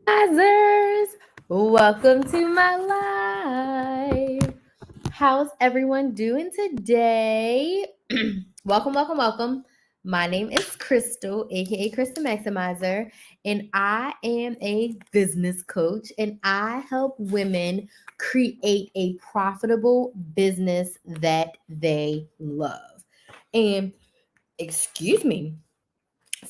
Risers, welcome to my life. How's everyone doing today? welcome. My name is Crystal, aka Crystal Maximizer, and I am a business coach and I help women create a profitable business that they love. And excuse me,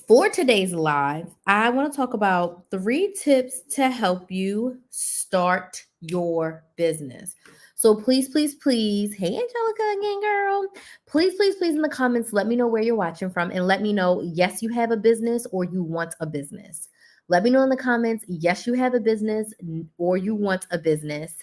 for today's live, I want to talk about 3 tips to help you start your business. So please, hey Angelica again, girl. Please, in the comments, let me know where you're watching from and let me know, yes, you have a business or you want a business. Let me know in the comments, yes, you have a business or you want a business.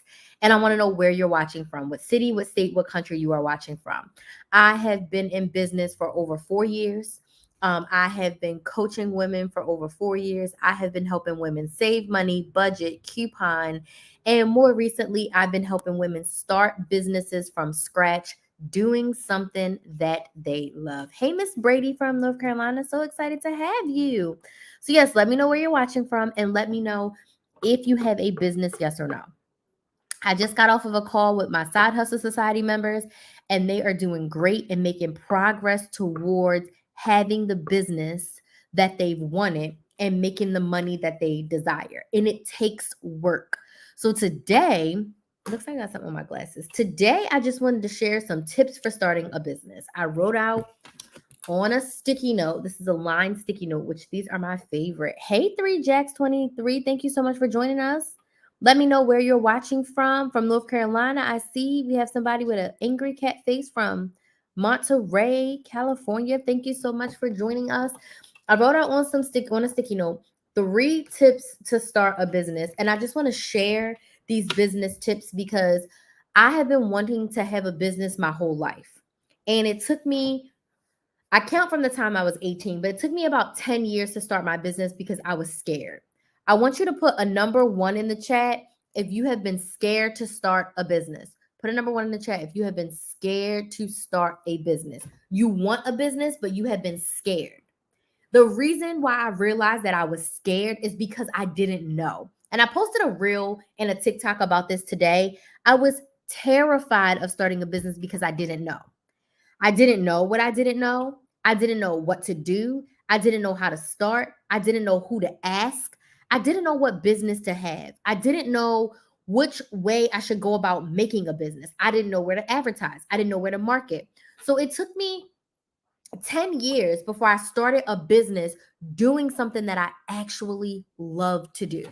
And I want to know where you're watching from, what city, what state, what country you are watching from. I have been in business for over 4 years. I have been coaching women for over 4 years. I have been helping women save money, budget, coupon, and more recently, I've been helping women start businesses from scratch, doing something that they love. Hey, Miss Brady from North Carolina, so excited to have you. So, yes, let me know where you're watching from and let me know if you have a business, yes or no. I just got off of a call with my Side Hustle Society members, and they are doing great and making progress towards having the business that they've wanted and making the money that they desire. And it takes work. So today, looks like I got something on my glasses. Today, I just wanted to share some tips for starting a business. I wrote out on a sticky note. This is a line sticky note, which these are my favorite. Hey, 3Jacks23, thank you so much for joining us. Let me know where you're watching from North Carolina. I see we have somebody with an angry cat face from Monterey, California. Thank you so much for joining us. I wrote out on a sticky note 3 tips to start a business, and I just want to share these business tips because I have been wanting to have a business my whole life, and it took me, I count from the time I was 18, but it took me about 10 years to start my business because I was scared. I want you to put a number 1 in the chat if you have been scared to start a business. Put a number 1 in the chat if you have been scared to start a business. You want a business, but you have been scared. The reason why I realized that I was scared is because I didn't know. And I posted a reel and a TikTok about this today. I was terrified of starting a business because I didn't know. I didn't know what I didn't know. I didn't know what to do. I didn't know how to start. I didn't know who to ask. I didn't know what business to have. I didn't know which way I should go about making a business. I didn't know where to advertise. I didn't know where to market. So it took me 10 years before I started a business doing something that I actually love to do.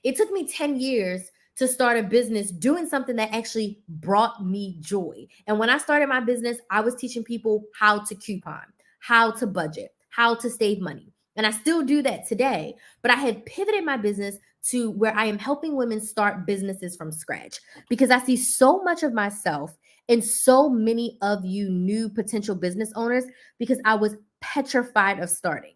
It took me 10 years to start a business doing something that actually brought me joy. And when I started my business, I was teaching people how to coupon, how to budget, how to save money. And I still do that today, but I have pivoted my business to where I am helping women start businesses from scratch because I see so much of myself in so many of you new potential business owners because I was petrified of starting.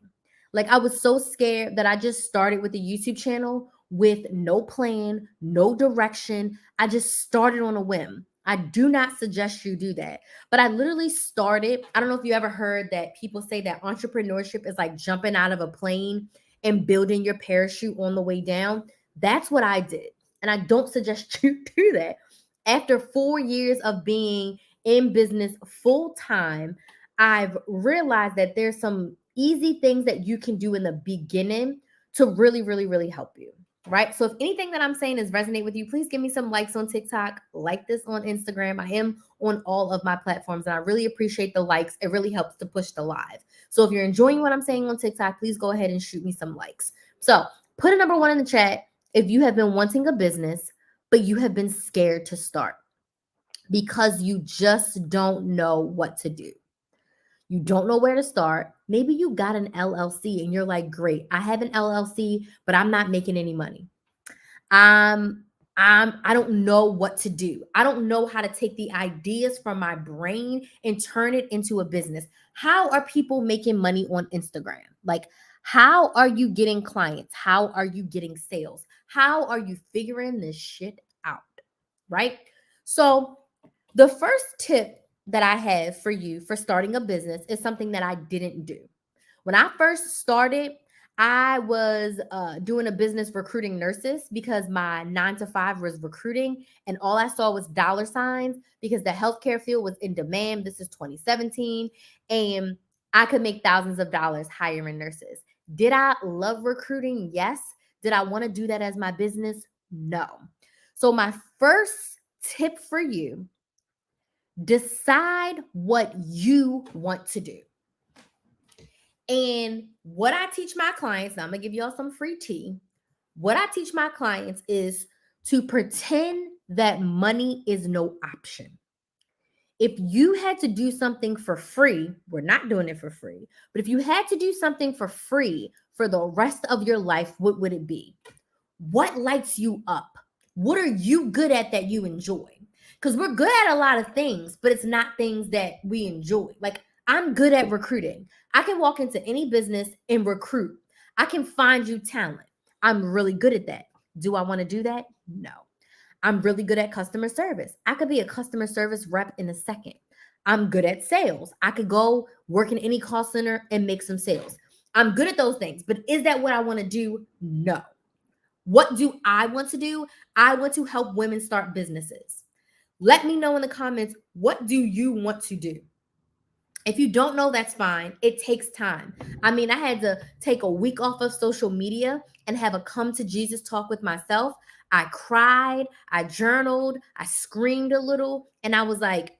Like I was so scared that I just started with a YouTube channel with no plan, no direction. I just started on a whim. I do not suggest you do that. But I literally started. I don't know if you ever heard that people say that entrepreneurship is like jumping out of a plane and building your parachute on the way down. That's what I did. And I don't suggest you do that. After 4 years of being in business full time, I've realized that there's some easy things that you can do in the beginning to really help you. Right. So if anything that I'm saying is resonate with you, please give me some likes on TikTok, like this on Instagram. I am on all of my platforms and I really appreciate the likes. It really helps to push the live. So if you're enjoying what I'm saying on TikTok, please go ahead and shoot me some likes. So put a number 1 in the chat if you have been wanting a business, but you have been scared to start because you just don't know what to do. You don't know where to start. Maybe you got an LLC and you're like, great, I have an LLC, but I'm not making any money. Um, I don't know what to do. I don't know how to take the ideas from my brain and turn it into a business. How are people making money on Instagram? Like, how are you getting clients? How are you getting sales? How are you figuring this shit out? Right? So, the first tip that I have for you for starting a business is something that I didn't do. When I first started, I was doing a business recruiting nurses because my 9 to 5 was recruiting, and all I saw was dollar signs because the healthcare field was in demand. This is 2017, and I could make thousands of dollars hiring nurses. Did I love recruiting? Yes. Did I want to do that as my business? No. So, my first tip for you: decide what you want to do. And what I teach my clients, now I'm gonna give y'all some free tea. What I teach my clients is to pretend that money is no option. If you had to do something for free, we're not doing it for free, but if you had to do something for free for the rest of your life, what would it be? What lights you up? What are you good at that you enjoy? Because we're good at a lot of things, but it's not things that we enjoy. Like, I'm good at recruiting. I can walk into any business and recruit. I can find you talent. I'm really good at that. Do I want to do that? No. I'm really good at customer service. I could be a customer service rep in a second. I'm good at sales. I could go work in any call center and make some sales. I'm good at those things, but is that what I want to do? No. What do I want to do? I want to help women start businesses. Let me know in the comments, what do you want to do? If you don't know, that's fine. It takes time. I mean, I had to take a week off of social media and have a come to Jesus talk with myself. I cried, I journaled, I screamed a little, and I was like,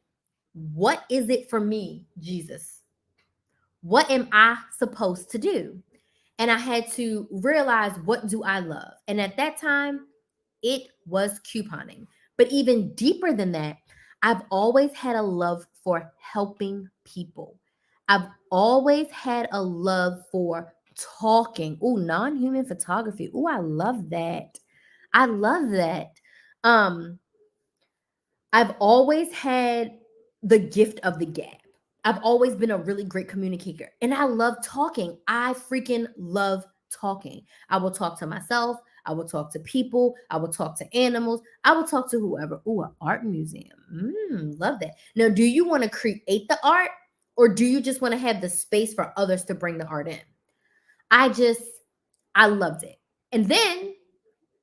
what is it for me, Jesus? What am I supposed to do? And I had to realize, what do I love? And at that time, it was couponing. But even deeper than that, I've always had a love for helping people. I've always had a love for talking. Ooh, non-human photography. Ooh, I love that. I love that. Um, I've always had the gift of the gab. I've always been a really great communicator, and I love talking. I freaking love talking. I will talk to myself. I will talk to people. I will talk to animals. I will talk to whoever. Ooh, an art museum. Love that. Now, do you want to create the art, or do you just want to have the space for others to bring the art in? I just, I loved it. And then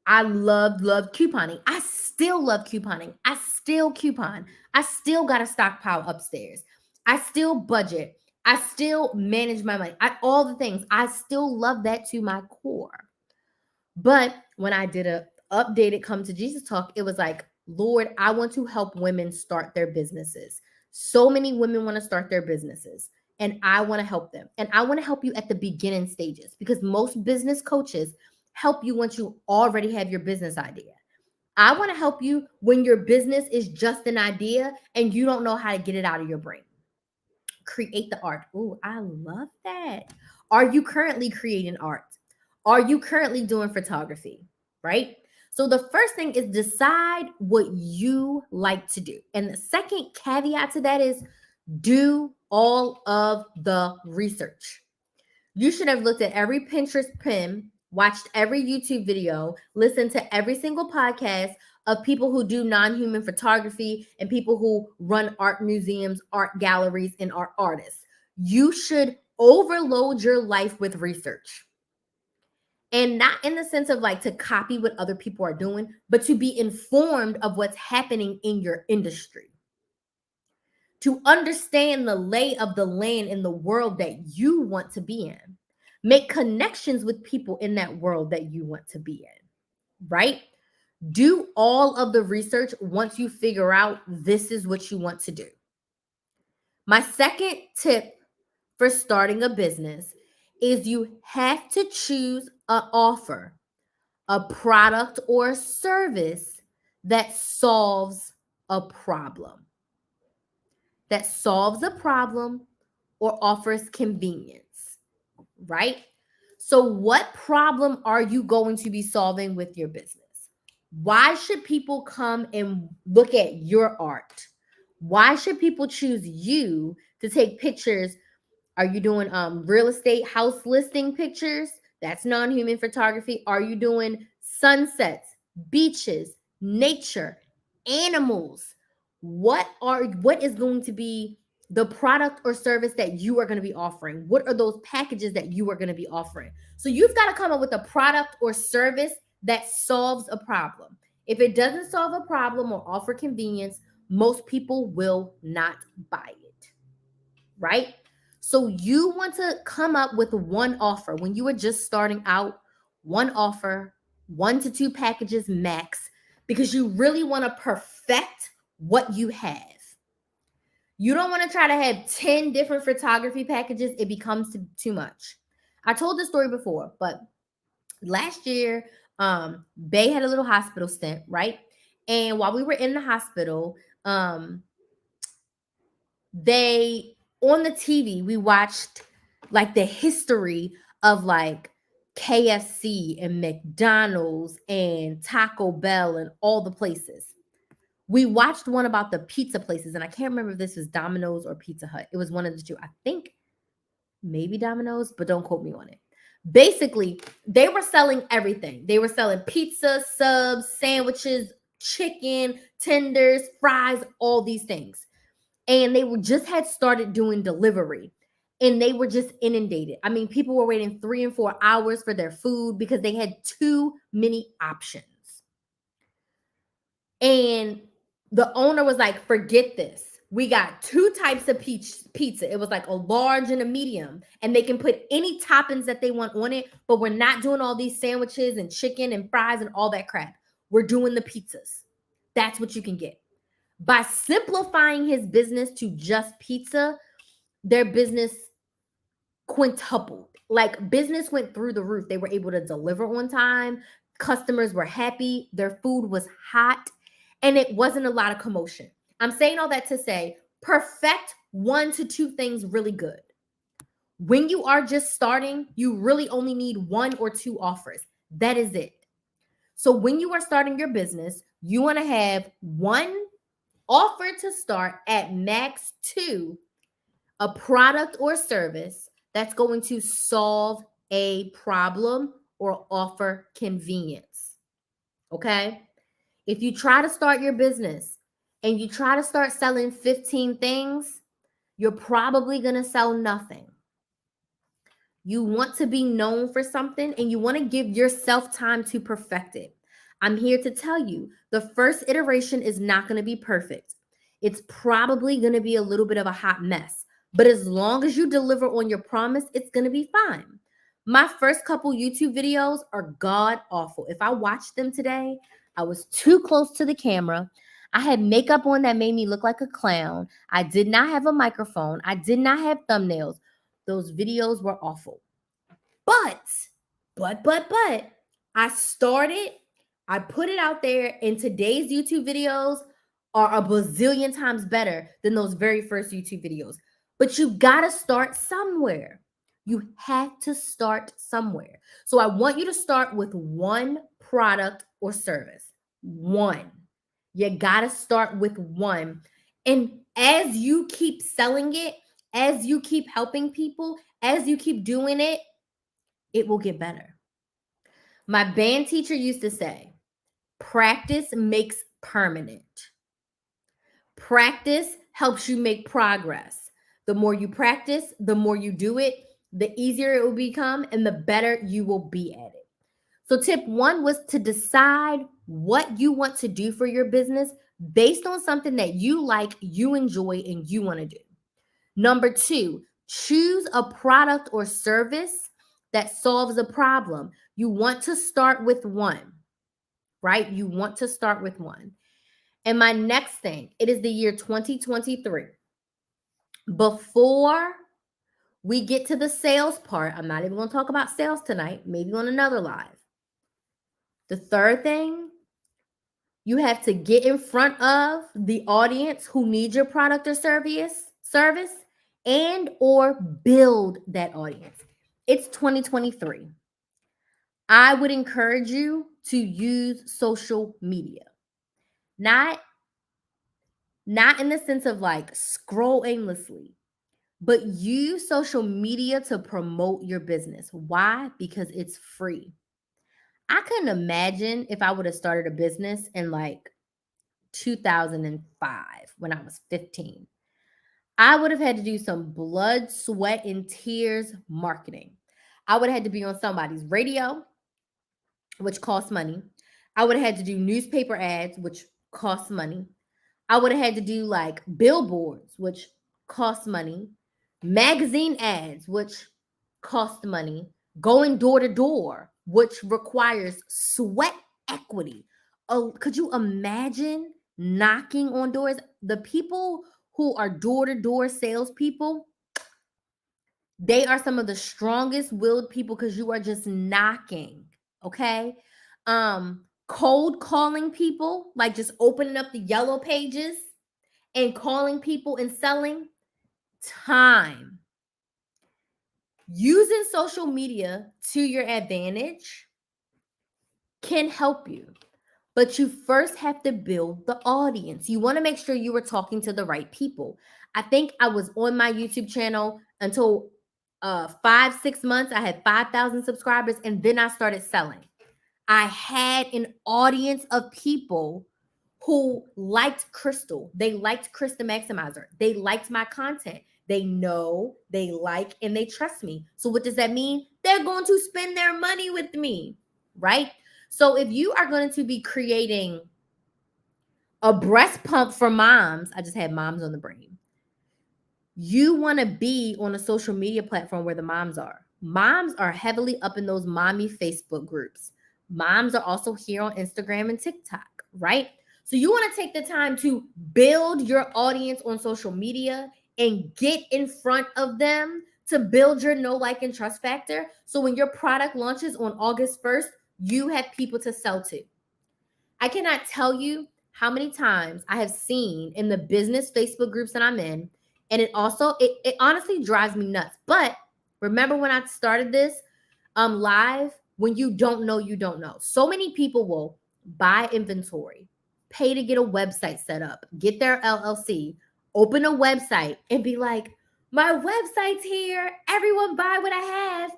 I loved couponing. I still love couponing. I still coupon. I still got a stockpile upstairs. I still budget. I still manage my money. All the things. I still love that to my core. But when I did a updated Come to Jesus talk, it was like, Lord, I want to help women start their businesses. So many women want to start their businesses, and I want to help them. And I want to help you at the beginning stages, because most business coaches help you once you already have your business idea. I want to help you when your business is just an idea and you don't know how to get it out of your brain. Create the art. Ooh, I love that. Are you currently creating art? Are you currently doing photography? Right? So the first thing is decide what you like to do. And the second caveat to that is do all of the research. You should have looked at every Pinterest pin, watched every YouTube video, listened to every single podcast of people who do non-human photography and people who run art museums, art galleries, and are artists. You should overload your life with research. And not in the sense of like to copy what other people are doing, but to be informed of what's happening in your industry, to understand the lay of the land in the world that you want to be in. Make connections with people in that world that you want to be in, right? Do all of the research once you figure out this is what you want to do. My second tip for starting a business is you have to choose an offer, a product or a service that solves a problem. That solves a problem or offers convenience, right? So, what problem are you going to be solving with your business? Why should people come and look at your art? Why should people choose you to take pictures? Are you doing real estate house listing pictures? That's non-human photography. Are you doing sunsets, beaches, nature, animals? What is going to be the product or service that you are going to be offering. What are those packages that you are going to be offering? So you've got to come up with a product or service that solves a problem. If it doesn't solve a problem or offer convenience, most people will not buy it, right? So you want to come up with one offer when you are just starting out, one offer, 1 to 2 packages max, because you really want to perfect what you have. You don't want to try to have 10 different photography packages. It becomes too much. I told this story before, but last year, Bay had a little hospital stint, right? And while we were in the hospital, they on the TV, we watched like the history of like KFC and McDonald's and Taco Bell and all the places. We watched one about the pizza places, and I can't remember if this was Domino's or Pizza Hut. It was one of the two. I think maybe Domino's, but don't quote me on it. Basically, they were selling everything. They were selling pizza, subs, sandwiches, chicken, tenders, fries, all these things. And they were just had started doing delivery, and they were just inundated. I mean, people were waiting 3 and 4 hours for their food because they had too many options. And the owner was like, forget this. We got 2 types of pizza. It was like a large and a medium, and they can put any toppings that they want on it, but we're not doing all these sandwiches and chicken and fries and all that crap. We're doing the pizzas. That's what you can get. By simplifying his business to just pizza, their business quintupled. Like business went through the roof. They were able to deliver on time. Customers were happy. Their food was hot, and it wasn't a lot of commotion. I'm saying all that to say, perfect 1 to 2 things really good. When you are just starting, you really only need 1 or 2 offers. That is it. So when you are starting your business, you want to have 1 offer to start, at max 2, a product or service that's going to solve a problem or offer convenience. Okay? If you try to start your business and you try to start selling 15 things, you're probably going to sell nothing. You want to be known for something, and you want to give yourself time to perfect it. I'm here to tell you, the first iteration is not going to be perfect. It's probably going to be a little bit of a hot mess. But as long as you deliver on your promise, it's going to be fine. My first couple YouTube videos are god awful. If I watched them today, I was too close to the camera. I had makeup on that made me look like a clown. I did not have a microphone. I did not have thumbnails. Those videos were awful. But, I started, I put it out there, and today's YouTube videos are a bazillion times better than those very first YouTube videos. But you gotta start somewhere. You have to start somewhere. So I want you to start with 1 product or service. 1. You gotta start with 1. And as you keep selling it, as you keep helping people, as you keep doing it, it will get better. My band teacher used to say, practice makes permanent. Practice helps you make progress. The more you practice, the more you do it, the easier it will become and the better you will be at it. So tip 1 was to decide what you want to do for your business based on something that you like, you enjoy, and you want to do. Number 2, choose a product or service that solves a problem. You want to start with 1, right? You want to start with 1. And my next thing, it is the year 2023. Before we get to the sales part, I'm not even going to talk about sales tonight, maybe on another live. The third thing, you have to get in front of the audience who needs your product or service and or build that audience. It's 2023. I would encourage you to use social media. Not in the sense of like scroll aimlessly, but use social media to promote your business. Why? Because it's free. I couldn't imagine if I would have started a business in like 2005 when I was 15. I would have had to do some blood, sweat, and tears marketing. I would have had to be on somebody's radio, which costs money. I would have had to do newspaper ads, which costs money. I would have had to do like billboards, which cost money, magazine ads, which cost money, going door to door, which requires sweat equity. Oh, could you imagine knocking on doors? The people who are door to door salespeople, they are some of the strongest willed people because you are just knocking. Okay. Cold calling people, like just opening up the yellow pages and calling people and selling time. Using social media to your advantage can help you, but you first have to build the audience. You want to make sure you are talking to the right people. I think I was on my YouTube channel until 5-6 months. I had 5,000 subscribers, and then I started selling. I had an audience of people who liked Crystal. They liked Krys the Maximizer. They liked my content. They know, they like, and they trust me. So what does that mean? They're going to spend their money with me, right? So if you are going to be creating a breast pump for moms, I just had moms on the brain. You want to be on a social media platform where the moms are. Moms are heavily up in those mommy Facebook groups. Moms are also here on Instagram and TikTok, right? So you want to take the time to build your audience on social media and get in front of them to build your know, like, and trust factor. So when your product launches on August 1st, you have people to sell to. I cannot tell you how many times I have seen in the business Facebook groups that I'm in, and it honestly drives me nuts. But remember when I started this live, when you don't know, you don't know. So many people will buy inventory, pay to get a website set up, get their LLC, open a website, and be like, my website's here. Everyone buy what I have.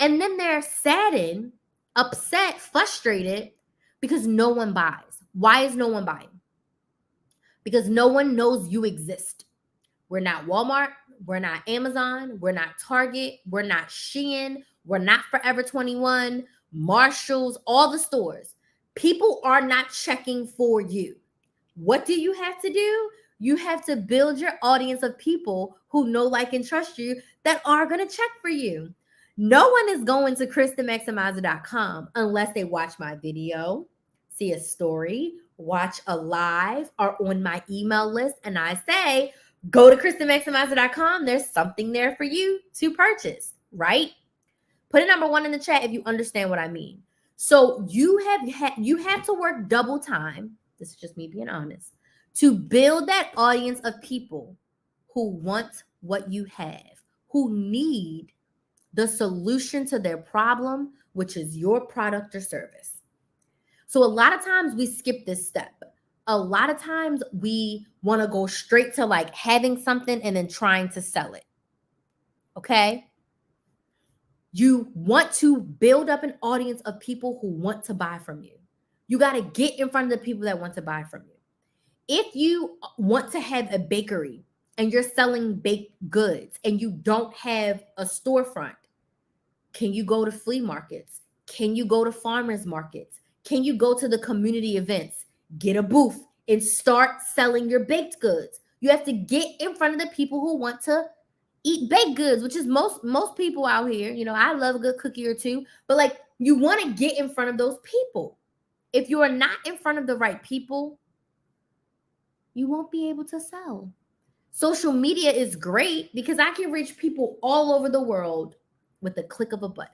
And then they're saddened, upset, frustrated because no one buys. Why is no one buying? Because no one knows you exist. We're not Walmart. We're not Amazon. We're not Target. We're not Shein. We're not Forever 21, Marshalls, all the stores. People are not checking for you. What do you have to do? You have to build your audience of people who know, like, and trust you that are going to check for you. No one is going to KrysTheMaximizer.com unless they watch my video, see a story, watch a live, or on my email list. And I say, go to KrysTheMaximizer.com. There's something there for you to purchase, right? Put a number 1 in the chat if you understand what I mean. So you have to work double time. This is just me being honest, to build that audience of people who want what you have, who need the solution to their problem, which is your product or service. So a lot of times we skip this step. A lot of times we want to go straight to like having something and then trying to sell it. Okay? You want to build up an audience of people who want to buy from you. You got to get in front of the people that want to buy from you. If you want to have a bakery and you're selling baked goods and you don't have a storefront, can you go to flea markets? Can you go to farmers markets? Can you go to the community events, get a booth, and start selling your baked goods? You have to get in front of the people who want to eat baked goods, which is most people out here. You know, I love a good cookie or two, but like you want to get in front of those people. If you are not in front of the right people, you won't be able to sell. Social media is great because I can reach people all over the world with the click of a button.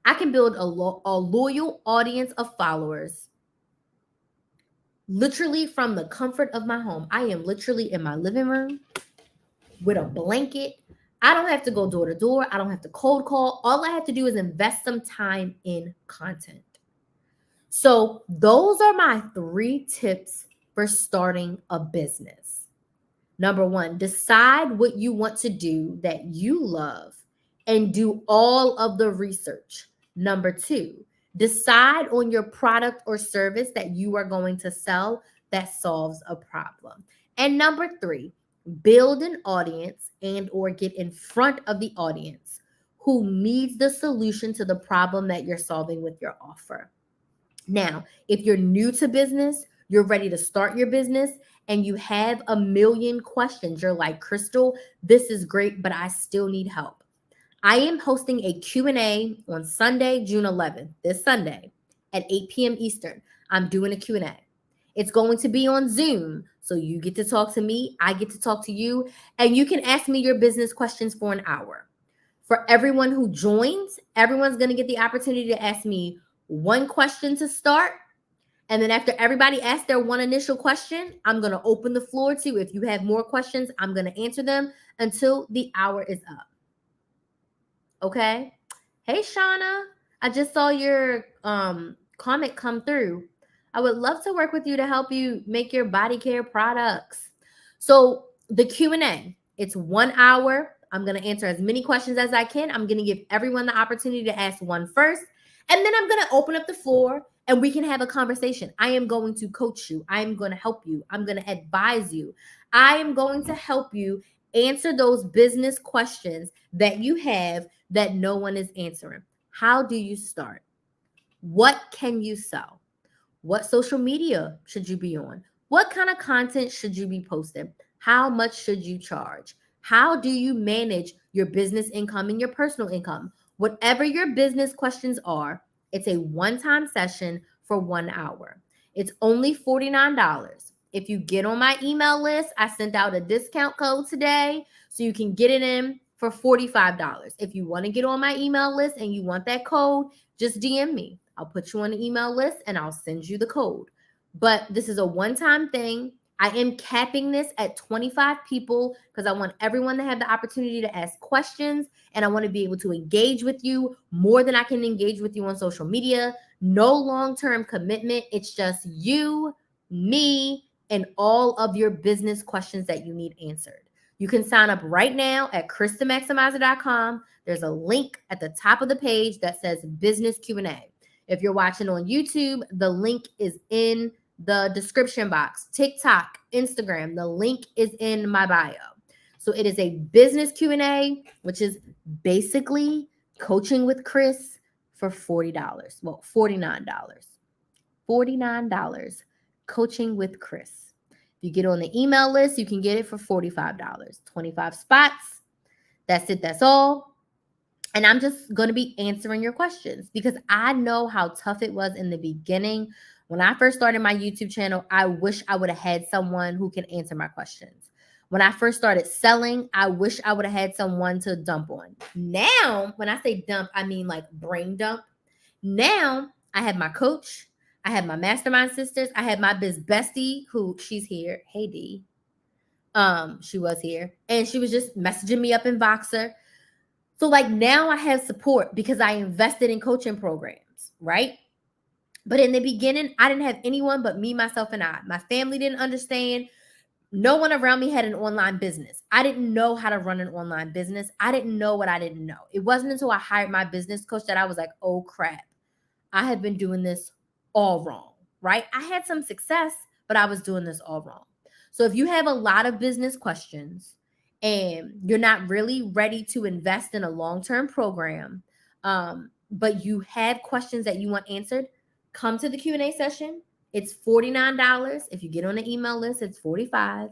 I can build a loyal audience of followers literally from the comfort of my home. I am literally in my living room with a blanket. I don't have to go door to door. I don't have to cold call. All I have to do is invest some time in content. So those are my 3 tips for starting a business. Number 1, decide what you want to do that you love and do all of the research. Number 2, decide on your product or service that you are going to sell that solves a problem. And number 3, build an audience and or get in front of the audience who needs the solution to the problem that you're solving with your offer. Now, if you're new to business, you're ready to start your business, and you have a million questions, you're like, Crystal, this is great, but I still need help. I am hosting a Q&A on Sunday, June 11th, this Sunday at 8 p.m. Eastern. I'm doing a Q&A. It's going to be on Zoom, so you get to talk to me, I get to talk to you, and you can ask me your business questions for an hour. For everyone who joins, everyone's going to get the opportunity to ask me one question to start. And then after everybody asks their one initial question, I'm going to open the floor to, if you have more questions, I'm going to answer them until the hour is up. Okay? Hey, Shauna, I just saw your comment come through. I would love to work with you to help you make your body care products. So the Q&A, it's 1 hour. I'm going to answer as many questions as I can. I'm going to give everyone the opportunity to ask one first. And then I'm going to open up the floor and we can have a conversation. I am going to coach you. I am going to help you. I'm going to advise you. I am going to help you answer those business questions that you have that no one is answering. How do you start? What can you sell? What social media should you be on? What kind of content should you be posting? How much should you charge? How do you manage your business income and your personal income? Whatever your business questions are, it's a one-time session for 1 hour. It's only $49. If you get on my email list, I sent out a discount code today so you can get it in for $45. If you want to get on my email list and you want that code, just DM me. I'll put you on the email list and I'll send you the code. But this is a one-time thing. I am capping this at 25 people because I want everyone to have the opportunity to ask questions, and I want to be able to engage with you more than I can engage with you on social media. No long-term commitment. It's just you, me, and all of your business questions that you need answered. You can sign up right now at KrysTheMaximizer.com. There's a link at the top of the page that says Business Q&A. If you're watching on YouTube, the link is in the description box. TikTok, Instagram, the link is in my bio. So it is a business Q&A, which is basically coaching with Krys for $40. Well, $49. $49 coaching with Krys. If you get on the email list, you can get it for $45. 25 spots. That's it. That's all. And I'm just going to be answering your questions because I know how tough it was in the beginning. When I first started my YouTube channel, I wish I would have had someone who can answer my questions. When I first started selling, I wish I would have had someone to dump on. Now, when I say dump, I mean like brain dump. Now, I have my coach. I have my mastermind sisters. I have my biz bestie who she's here. Hey, D. She was here. And she was just messaging me up in Voxer. So like now I have support because I invested in coaching programs, right? But in the beginning, I didn't have anyone but me, myself, and I. My family didn't understand. No one around me had an online business. I didn't know how to run an online business. I didn't know what I didn't know. It wasn't until I hired my business coach that I was like, oh crap, I have been doing this all wrong, right? I had some success, but I was doing this all wrong. So if you have a lot of business questions and you're not really ready to invest in a long-term program, but you have questions that you want answered, come to the Q&A session. It's $49. If you get on the email list, it's $45.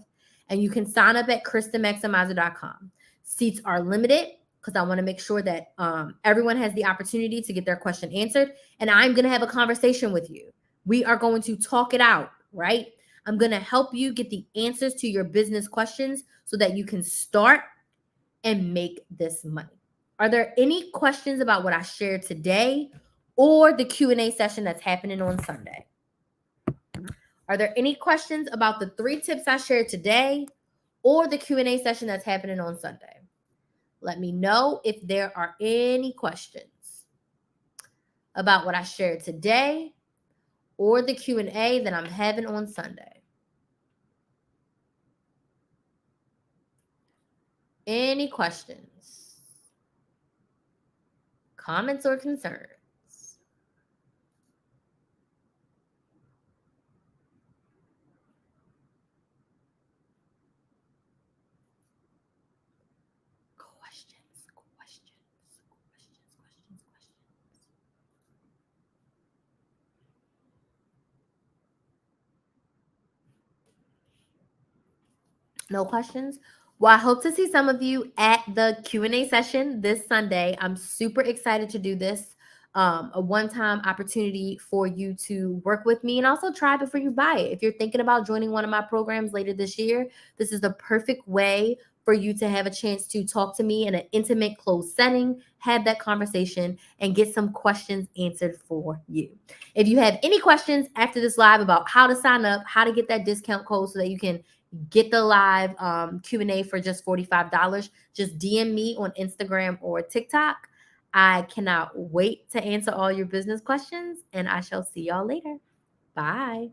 And you can sign up at KrysTheMaximizer.com. Seats are limited because I want to make sure that everyone has the opportunity to get their question answered. And I'm going to have a conversation with you. We are going to talk it out, right? I'm going to help you get the answers to your business questions so that you can start and make this money. Are there any questions about what I shared today or the Q&A session that's happening on Sunday? Are there any questions about the 3 tips I shared today or the Q&A session that's happening on Sunday? Let me know if there are any questions about what I shared today or the Q&A that I'm having on Sunday. Any questions, comments, or concerns? No questions? Well, I hope to see some of you at the Q&A session this Sunday. I'm super excited to do this. A one-time opportunity for you to work with me and also try before you buy it. If you're thinking about joining one of my programs later this year, this is the perfect way for you to have a chance to talk to me in an intimate, closed setting, have that conversation, and get some questions answered for you. If you have any questions after this live about how to sign up, how to get that discount code so that you can get the live Q&A for just $45, just DM me on Instagram or TikTok. I cannot wait to answer all your business questions, and I shall see y'all later. Bye.